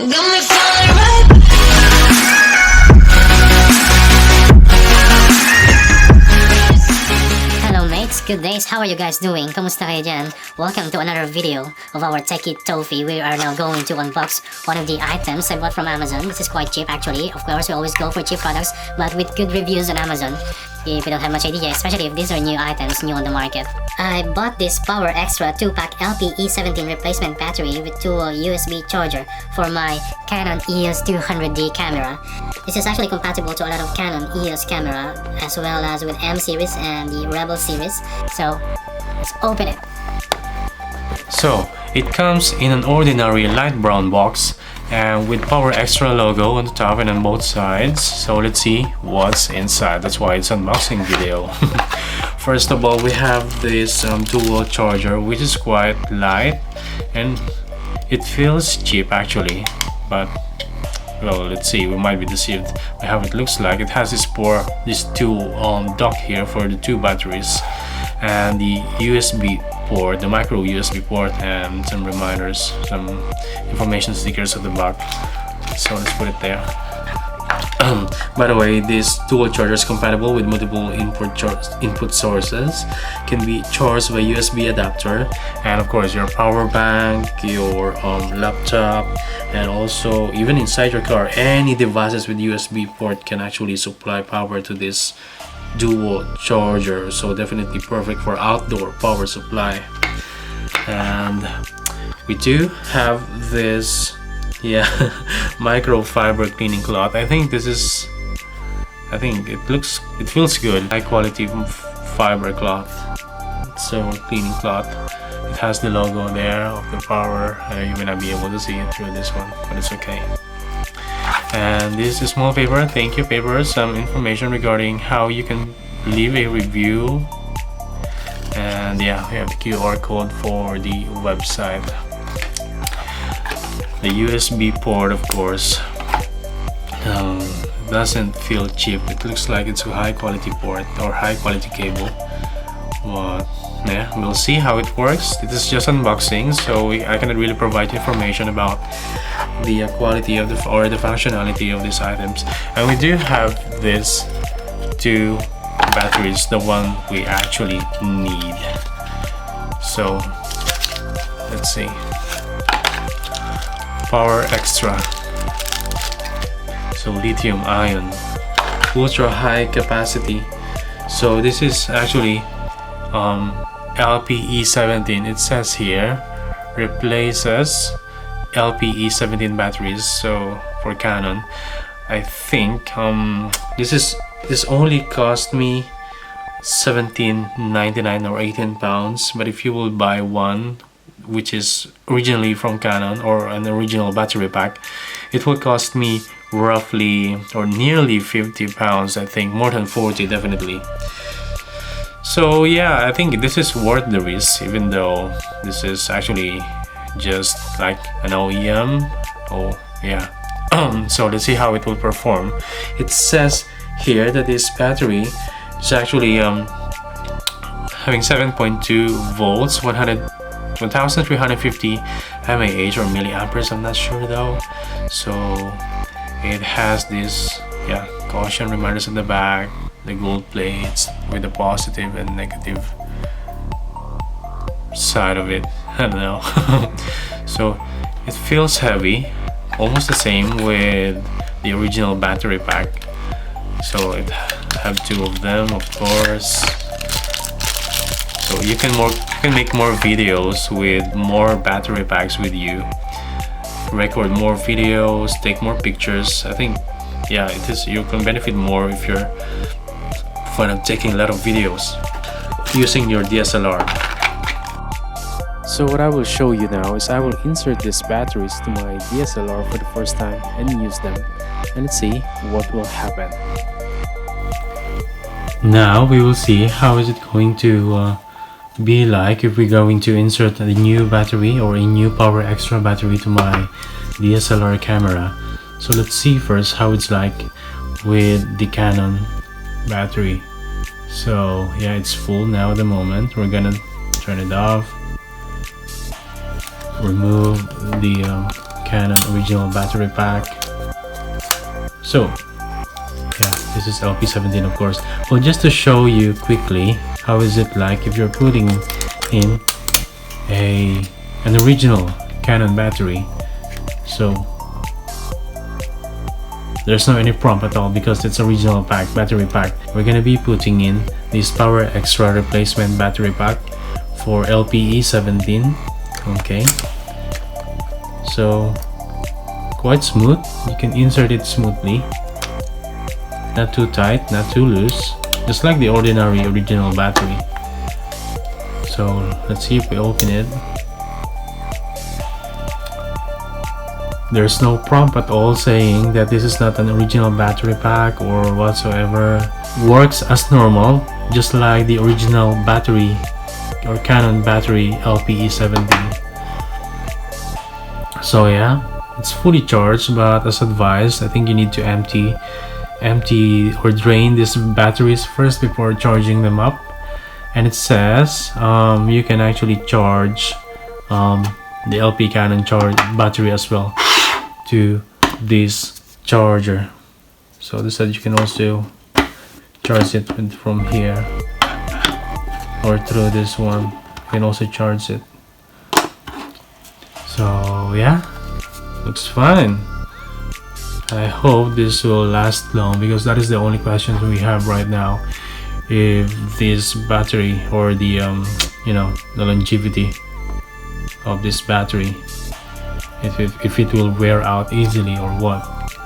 Hello mates, good days, how are you guys doing? Kamusta kayo dyan? Welcome to another video of our Techie Tofi. We are now going to unbox one of the items I bought from Amazon. This is quite cheap actually. Of course, we always go for cheap products, but with good reviews on Amazon. If you don't have much idea, especially if these are new items, new on the market. I bought this PowerExtra 2-pack LP-E17 replacement battery with dual USB charger for my Canon EOS 200D camera. This is actually compatible to a lot of Canon EOS camera, as well as with M series and the Rebel series. So, let's open it. So, it comes in an ordinary light brown box and with PowerExtra logo on the top and on both sides. So let's see what's inside. That's why it's unboxing video. First of all, we have this dual charger, which is quite light and it feels cheap actually, but well, let's see, we might be deceived by how it looks like. It has this two dock here for the two batteries and the USB port, the micro USB port, and some reminders, some information stickers at the back. So let's put it there. By the way, this dual charger is compatible with multiple input sources, can be charged by USB adapter, and of course your power bank, your laptop, and also even inside your car, any devices with USB port can actually supply power to this dual charger. So definitely perfect for outdoor power supply. And we do have this microfiber cleaning cloth. I think it feels good. High quality fiber cloth. So cleaning cloth. It has the logo there of the power. You may not be able to see it through this one, but it's okay. And this is small paper, thank you paper, some information regarding how you can leave a review, and yeah, we have the QR code for the website. The USB port, of course, doesn't feel cheap. It looks like it's a high quality port or high quality cable, but yeah, we'll see how it works. This is just unboxing, so I cannot really provide information about the quality of the functionality of these items. And we do have these two batteries, the one we actually need. So let's see. PowerExtra, so lithium ion, ultra high capacity. So this is actually LP-E17. It says here replaces LP-E17 batteries. So for Canon, I think this only cost me $17.99 or 18 pounds, but if you will buy one which is originally from Canon or an original battery pack, it will cost me roughly or nearly 50 pounds. I think more than 40 definitely. So yeah, I think this is worth the risk, even though this is actually just like an OEM. Oh yeah. So let's see how it will perform. It says here that this battery is actually having 7.2 volts, 1350 mAh or milliamperes, I'm not sure though. So it has this caution reminders at the back, the gold plates with the positive and negative side of it. I don't know. So it feels heavy, almost the same with the original battery pack. So it have two of them, of course. So you can make more videos with more battery packs with you, record more videos, take more pictures. I think you can benefit more if you're fond of taking a lot of videos using your DSLR. So what I will show you now is I will insert these batteries to my DSLR for the first time and use them, and let's see what will happen. Now we will see how is it going to be like if we're going to insert a new battery or a new PowerExtra battery to my DSLR camera. So let's see first how it's like with the Canon battery. So yeah, it's full now at the moment. We're gonna turn it off, remove the Canon original battery pack. So yeah, this is LP-17 of course. Well, just to show you quickly how is it like if you're putting in an original Canon battery. So there's no any prompt at all because it's original battery pack. We're gonna be putting in this PowerExtra replacement battery pack for LP-E17. Okay, so quite smooth. You can insert it smoothly, not too tight, not too loose, just like the ordinary original battery. So let's see if we open it. There's no prompt at all saying that this is not an original battery pack or whatsoever. Works as normal, just like the original battery or Canon battery LP-E17. So yeah, it's fully charged, but as advised, I think you need to empty or drain these batteries first before charging them up. And it says you can actually charge the LP Canon battery as well to this charger. So this said you can also charge it from here or through this one. You can also charge it. So yeah, looks fine. I hope this will last long because that is the only question we have right now. If this battery or the the longevity of this battery, if it will wear out easily or what.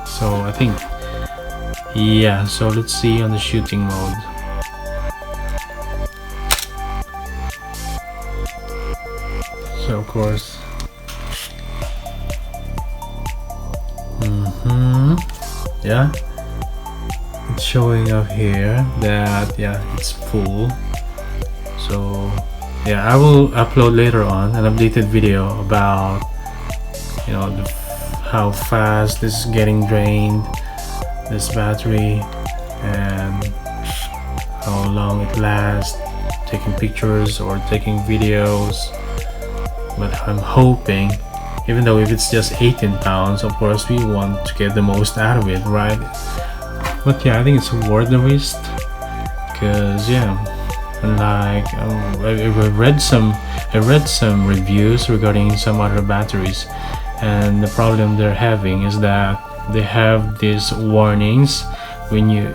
So I think yeah, so let's see on the shooting mode. So of course yeah, it's showing up here that yeah, it's full. So yeah, I will upload later on an updated video about how fast this is getting drained, this battery, and how long it lasts, taking pictures or taking videos. But I'm hoping, even though if it's just 18 pounds, of course we want to get the most out of it, right? But yeah, I think it's worth the risk, because yeah, like I read some reviews regarding some other batteries, and the problem they're having is that they have these warnings when you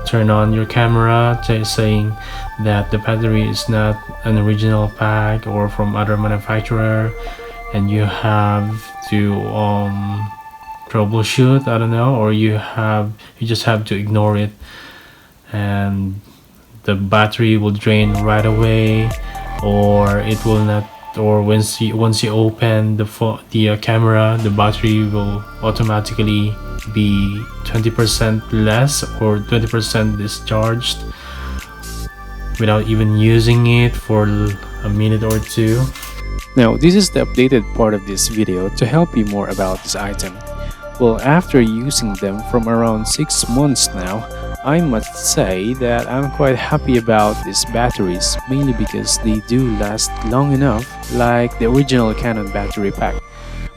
turn on your camera saying that the battery is not an original pack or from other manufacturer, and you have to troubleshoot, I don't know, or you just have to ignore it, and the battery will drain right away, or it will not, or once you open the camera, the battery will automatically be 20% less or 20% discharged without even using it for a minute or two. Now, this is the updated part of this video to help you more about this item. Well, after using them from around 6 months now, I must say that I'm quite happy about these batteries, mainly because they do last long enough, like the original Canon battery pack,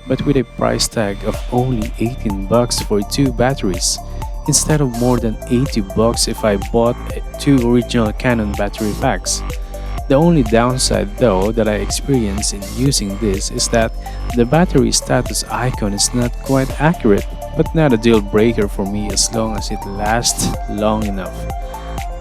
but with a price tag of only 18 bucks for 2 batteries, instead of more than 80 bucks if I bought 2 original Canon battery packs. The only downside though that I experience in using this is that the battery status icon is not quite accurate, but not a deal breaker for me as long as it lasts long enough.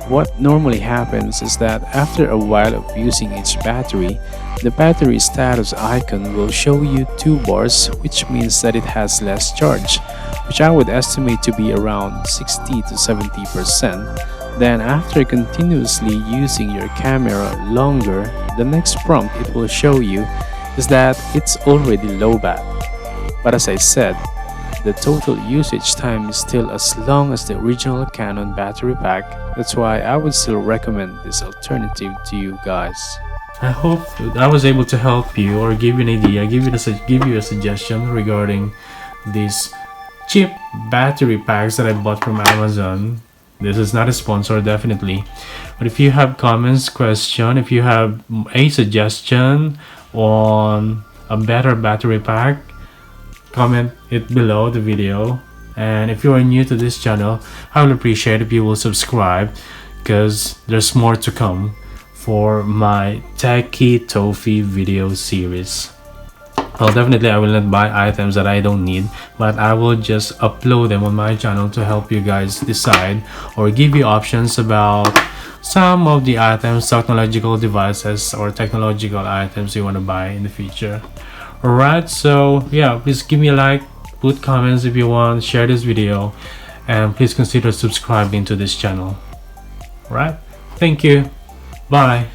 What normally happens is that after a while of using each battery, the battery status icon will show you 2 bars, which means that it has less charge, which I would estimate to be around 60 to 70%. Then after continuously using your camera longer, the next prompt it will show you is that it's already low bat. But as I said, the total usage time is still as long as the original Canon battery pack. That's why I would still recommend this alternative to you guys. I hope I was able to help you or give you an idea, give you a suggestion regarding these cheap battery packs that I bought from Amazon. This is not a sponsor, definitely, but if you have comments, question, if you have a suggestion on a better battery pack, comment it below the video. And if you are new to this channel, I will appreciate if you will subscribe, because there's more to come for my Techie Tofi video series. Well, definitely I will not buy items that I don't need, but I will just upload them on my channel to help you guys decide or give you options about some of the items, technological devices or technological items you want to buy in the future. Alright, so yeah, please give me a like, put comments if you want, share this video, and please consider subscribing to this channel. Alright, thank you, bye.